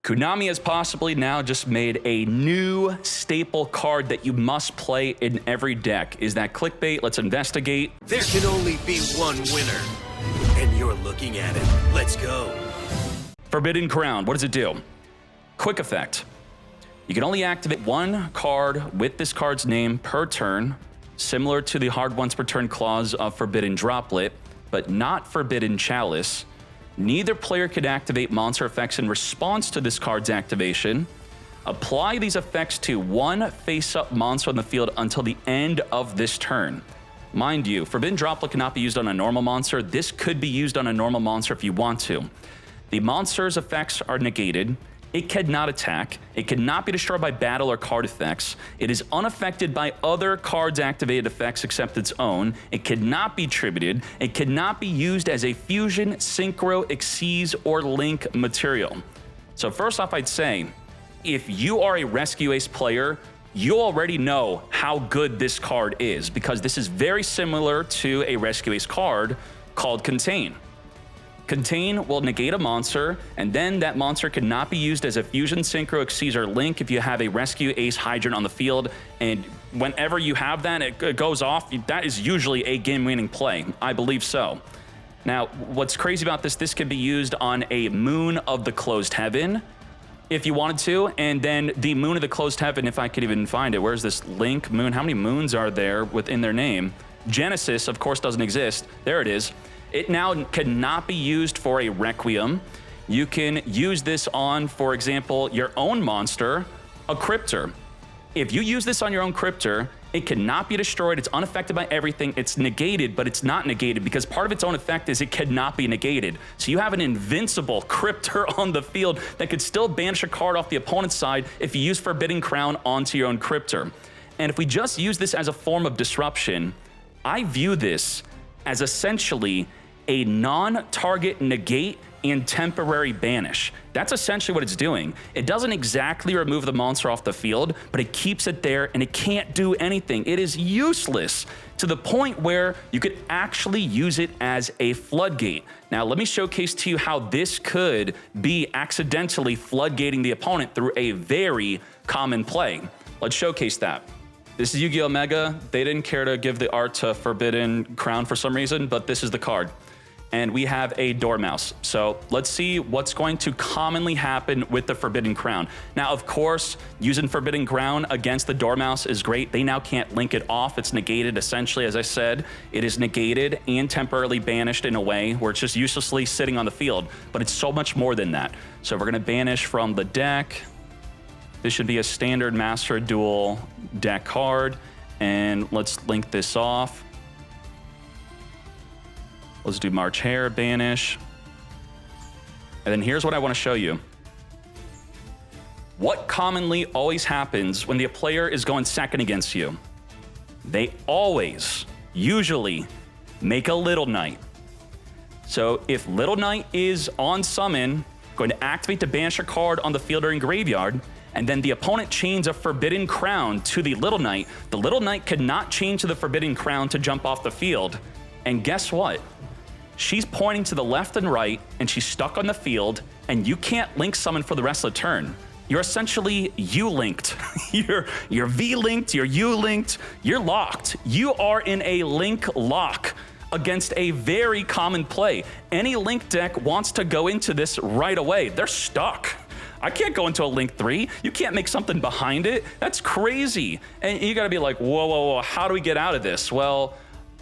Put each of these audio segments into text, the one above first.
Konami has possibly now just made a new staple card that you must play in every deck. Is that clickbait? Let's investigate. There can only be one winner, and you're looking at it. Let's go. Forbidden Crown, what does it do? Quick effect. You can only activate one card with this card's name per turn, similar to the hard once per turn clause of Forbidden Droplet, but not Forbidden Chalice. Neither player can activate monster effects in response to this card's activation. Apply these effects to one face-up monster on the field until the end of this turn. Mind you, Forbidden Droplet cannot be used on a normal monster. This could be used on a normal monster if you want to. The monster's effects are negated. It cannot attack. It cannot be destroyed by battle or card effects. It is unaffected by other cards' activated effects except its own. It cannot be tributed. It cannot be used as a fusion, synchro, exceeds, or link material. So first off, I'd say, if you are a Rescue Ace player, you already know how good this card is, because this is very similar to a Rescue Ace card called Contain. Contain will negate a monster, and then that monster cannot be used as a fusion, synchro, exceeds, or link if you have a Rescue Ace Hydrant on the field. And whenever you have that, it goes off. That is usually a game-winning play. I believe so. Now, what's crazy about this can be used on a Moon of the Closed Heaven if you wanted to, and then the Moon of the Closed Heaven, if I could even find it. Where's this Link Moon? How many moons are there within their name? Genesis, of course, doesn't exist. There it is. It now cannot be used for a Requiem. You can use this on, for example, your own monster, a Cryptor. If you use this on your own Cryptor, it cannot be destroyed. It's unaffected by everything. It's negated, but it's not negated because part of its own effect is it cannot be negated. So you have an invincible Cryptor on the field that could still banish a card off the opponent's side if you use Forbidden Crown onto your own Cryptor. And if we just use this as a form of disruption, I view this as essentially a non-target negate and temporary banish. That's essentially what it's doing. It doesn't exactly remove the monster off the field, but it keeps it there and it can't do anything. It is useless to the point where you could actually use it as a floodgate. Now, let me showcase to you how this could be accidentally floodgating the opponent through a very common play. Let's showcase that. This is Yu-Gi-Oh! Mega. They didn't care to give the art to Forbidden Crown for some reason, but this is the card. And we have a Dormouse. So let's see what's going to commonly happen with the Forbidden Crown. Now, of course, using Forbidden Crown against the Dormouse is great. They now can't link it off. It's negated, essentially, as I said. It is negated and temporarily banished in a way where it's just uselessly sitting on the field. But it's so much more than that. So we're gonna banish from the deck. This should be a standard Master Duel deck card. And let's link this off. Let's do March Hare, banish. And then here's what I want to show you. What commonly always happens when the player is going second against you? They always, usually, make a Little Knight. So if Little Knight is on summon, going to activate to banish a card on the field or in graveyard, and then the opponent chains a Forbidden Crown to the Little Knight cannot chain to the Forbidden Crown to jump off the field. And guess what? She's pointing to the left and right, and she's stuck on the field, and you can't link summon for the rest of the turn. You're essentially U-linked. you're V-linked, you're U-linked, you're locked. You are in a link lock against a very common play. Any link deck wants to go into this right away. They're stuck. I can't go into a Link 3. You can't make something behind it. That's crazy. And you gotta be like, whoa, how do we get out of this? Well,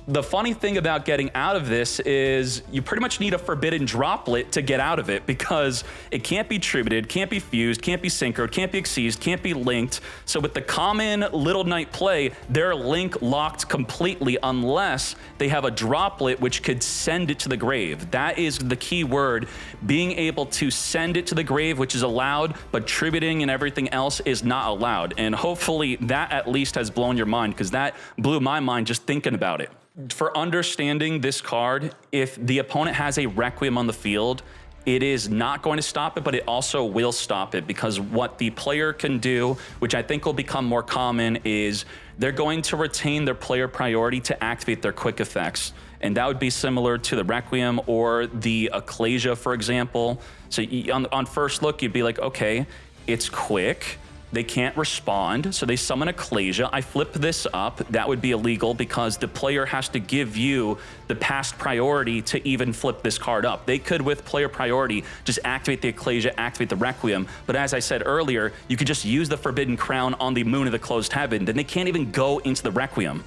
the funny thing about getting out of this is you pretty much need a Forbidden Droplet to get out of it, because it can't be tributed, can't be fused, can't be synchroed, can't be exceeded, can't be linked. So with the common Little Knight play, they're link locked completely unless they have a droplet which could send it to the grave. That is the key word, being able to send it to the grave, which is allowed, but tributing and everything else is not allowed. And hopefully that at least has blown your mind, because that blew my mind just thinking about it. For understanding this card, if the opponent has a Requiem on the field, it is not going to stop it, but it also will stop it, because what the player can do, which I think will become more common, is they're going to retain their player priority to activate their quick effects. and that would be similar to the Requiem or the Ecclesia, for example. So on first look, you'd be like, okay, it's quick. They can't respond, so they summon Ecclesia. I flip this up. That would be illegal because the player has to give you the past priority to even flip this card up. They could, with player priority, just activate the Ecclesia, activate the Requiem. But as I said earlier, you could just use the Forbidden Crown on the Moon of the Closed Heaven. Then they can't even go into the Requiem.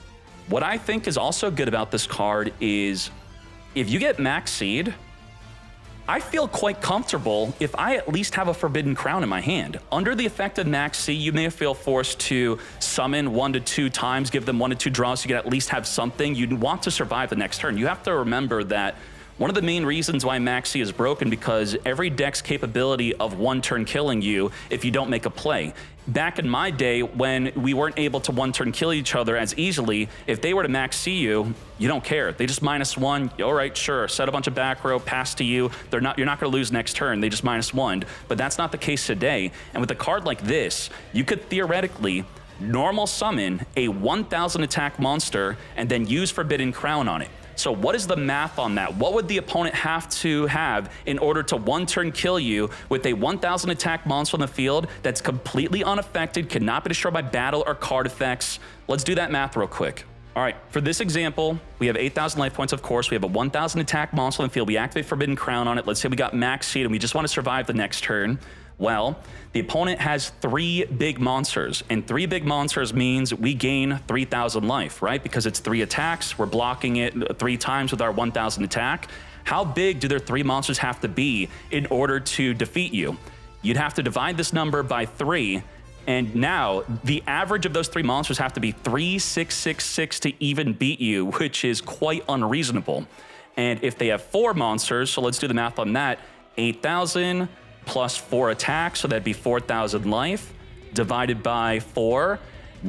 What I think is also good about this card is if you get Max Seed, I feel quite comfortable if I at least have a Forbidden Crown in my hand. Under the effect of Max C, you may feel forced to summon 1 to 2 times, give them 1 to 2 draws, so you can at least have something. You want to survive the next turn. You have to remember that one of the main reasons why Max C is broken because every deck's capability of 1 turn killing you if you don't make a play. Back in my day, when we weren't able to 1 turn kill each other as easily, if they were to Max C you, you don't care. They just -1. All right, sure. Set a bunch of back row, pass to you. You're not going to lose next turn. They just -1. But that's not the case today. And with a card like this, you could theoretically normal summon a 1,000 attack monster and then use Forbidden Crown on it. So what is the math on that? What would the opponent have to have in order to 1 turn kill you with a 1,000 attack monster on the field that's completely unaffected, cannot be destroyed by battle or card effects? Let's do that math real quick. All right, for this example, we have 8,000 life points, of course. We have a 1,000 attack monster on the field. We activate Forbidden Crown on it. Let's say we got Max Seed and we just want to survive the next turn. Well, the opponent has 3 big monsters, and 3 big monsters means we gain 3,000 life, right? Because it's 3 attacks. We're blocking it 3 times with our 1,000 attack. How big do their 3 monsters have to be in order to defeat you? You'd have to divide this number by 3, and now the average of those 3 monsters have to be 3,666 to even beat you, which is quite unreasonable. And if they have 4 monsters, so let's do the math on that, 8,000 plus 4 attacks, so that'd be 4,000 life, divided by 4.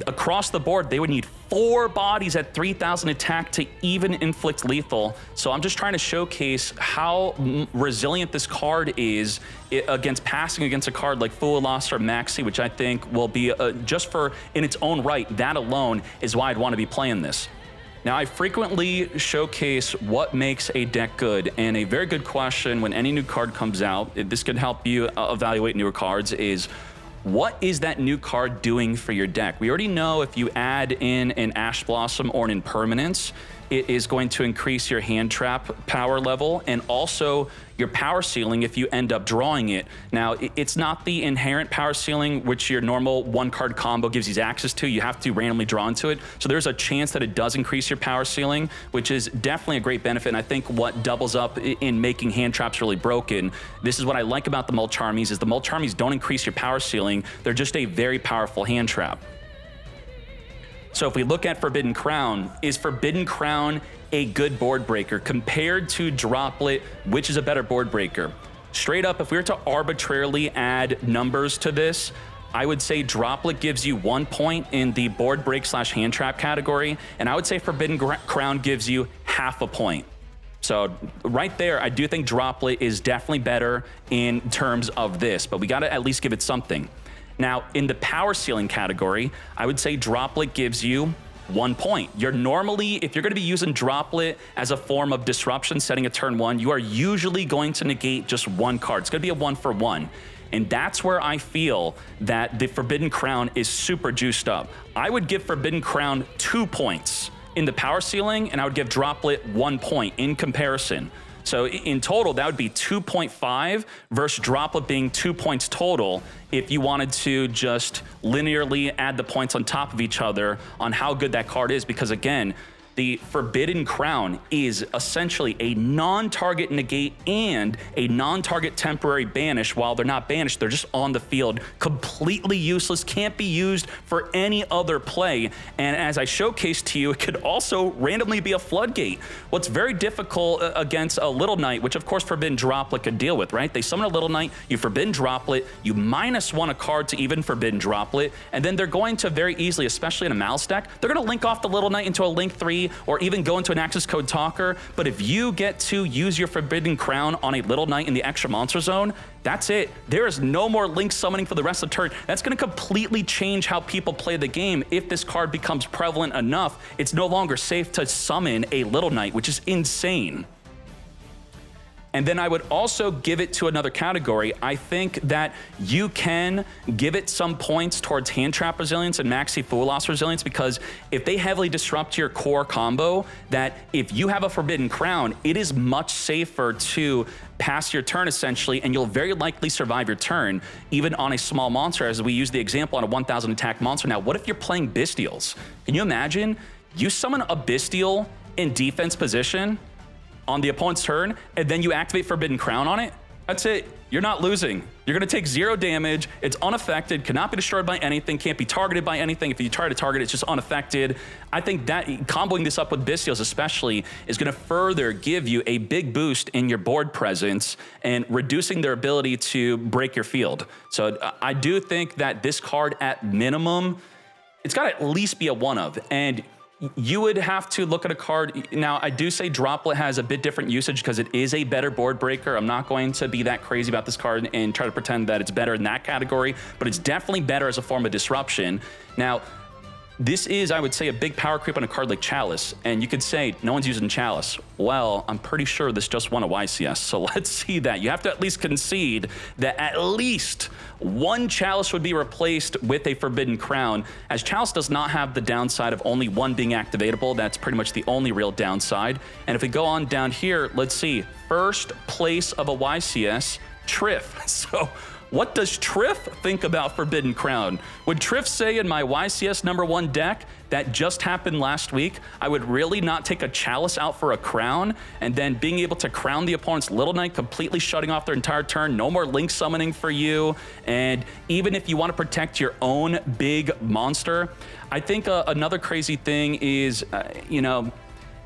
Across the board, they would need 4 bodies at 3,000 attack to even inflict lethal. So I'm just trying to showcase how resilient this card is against passing against a card like Fool Lost or Maxi, which I think will be, just for in its own right, that alone is why I'd want to be playing this. Now, I frequently showcase what makes a deck good, and a very good question when any new card comes out, this could help you evaluate newer cards, is what is that new card doing for your deck? We already know if you add in an Ash Blossom or an Impermanence, it is going to increase your hand trap power level and also your power ceiling if you end up drawing it. Now, it's not the inherent power ceiling, which your normal 1-card combo gives you access to. You have to randomly draw into it. So there's a chance that it does increase your power ceiling, which is definitely a great benefit. And I think what doubles up in making hand traps really broken, this is what I like about the Mulch Armies, is the Mulch Armies don't increase your power ceiling. They're just a very powerful hand trap. So if we look at Forbidden Crown, is Forbidden Crown a good board breaker compared to Droplet, which is a better board breaker? Straight up, if we were to arbitrarily add numbers to this, I would say Droplet gives you 1 point in the board break / hand trap category, and I would say Forbidden Crown gives you ½ a point. So right there, I do think Droplet is definitely better in terms of this, but we gotta at least give it something. Now, in the power ceiling category, I would say Droplet gives you 1 point. You're normally, if you're going to be using Droplet as a form of disruption, setting a turn 1, you are usually going to negate just 1 card. It's going to be a 1-for-1. And that's where I feel that the Forbidden Crown is super juiced up. I would give Forbidden Crown 2 points in the power ceiling, and I would give Droplet 1 point in comparison. So in total, that would be 2.5 versus Droplet being 2 points total if you wanted to just linearly add the points on top of each other on how good that card is. Because again, the Forbidden Crown is essentially a non-target negate and a non-target temporary banish. While they're not banished, they're just on the field, completely useless, can't be used for any other play. And as I showcased to you, it could also randomly be a Floodgate. What's very difficult against a Little Knight, which of course Forbidden Droplet could deal with, right? They summon a Little Knight, you Forbidden Droplet, you -1 a card to even Forbidden Droplet, and then they're going to very easily, especially in a Malice deck, they're going to link off the Little Knight into a Link 3, ability, or even go into an access code talker. But if you get to use your Forbidden Crown on a Little Knight in the extra monster zone, that's it. There is no more Link summoning for the rest of the turn. That's going to completely change how people play the game. If this card becomes prevalent enough, it's no longer safe to summon a Little Knight, which is insane. And then I would also give it to another category. I think that you can give it some points towards hand trap resilience and maxi Fool Loss resilience, because if they heavily disrupt your core combo, that if you have a Forbidden Crown, it is much safer to pass your turn essentially, and you'll very likely survive your turn, even on a small monster, as we use the example on a 1000 attack monster. Now, what if you're playing Bystials? Can you imagine? You summon a Bystial in defense position on the opponent's turn, and then you activate Forbidden Crown on it. That's it. You're not losing. You're going to take 0 damage. It's unaffected, cannot be destroyed by anything, can't be targeted by anything. If you try to target it, it's just unaffected. I think that comboing this up with Bystials especially is going to further give you a big boost in your board presence and reducing their ability to break your field. So I do think that this card, at minimum, it's got to at least be a 1 of. And you would have to look at a card. Now, I do say Droplet has a bit different usage because it is a better board breaker. I'm not going to be that crazy about this card and try to pretend that it's better in that category, but it's definitely better as a form of disruption. Now, this is, I would say, a big power creep on a card like Chalice. And you could say, no one's using Chalice. Well, I'm pretty sure this just won a YCS, so let's see that. You have to at least concede that at least one Chalice would be replaced with a Forbidden Crown, as Chalice does not have the downside of only one being activatable. That's pretty much the only real downside. And if we go on down here, let's see. First place of a YCS, Triff. So what does Triff think about Forbidden Crown? Would Triff say, in my YCS #1 deck that just happened last week, I would really not take a Chalice out for a Crown, and then being able to crown the opponent's Little Knight, completely shutting off their entire turn, no more Link summoning for you, and even if you want to protect your own big monster? I think another crazy thing is,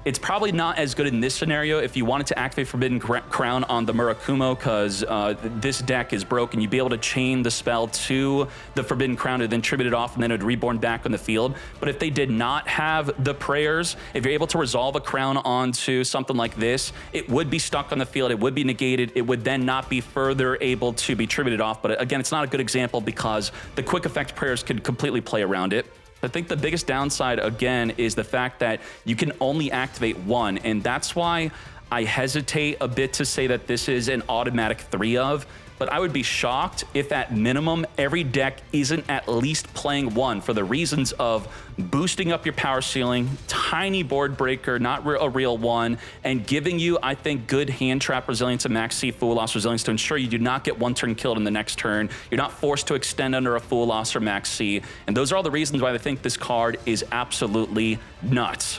it's probably not as good in this scenario if you wanted to activate Forbidden Crown on the Murakumo, because this deck is broken. You'd be able to chain the spell to the Forbidden Crown and then tribute it off, and then it would reborn back on the field. But if they did not have the prayers, if you're able to resolve a Crown onto something like this, it would be stuck on the field, it would be negated, it would then not be further able to be tributed off. But again, it's not a good example because the quick effect prayers could completely play around it. I think the biggest downside, again, is the fact that you can only activate one, and that's why I hesitate a bit to say that this is an automatic 3 of, but I would be shocked if at minimum every deck isn't at least playing one, for the reasons of boosting up your power ceiling, tiny board breaker, not a real one, and giving you, I think, good hand trap resilience and max C Fool Loss resilience to ensure you do not get one turn killed in the next turn. You're not forced to extend under a Fool Loss or max C, and those are all the reasons why I think this card is absolutely nuts.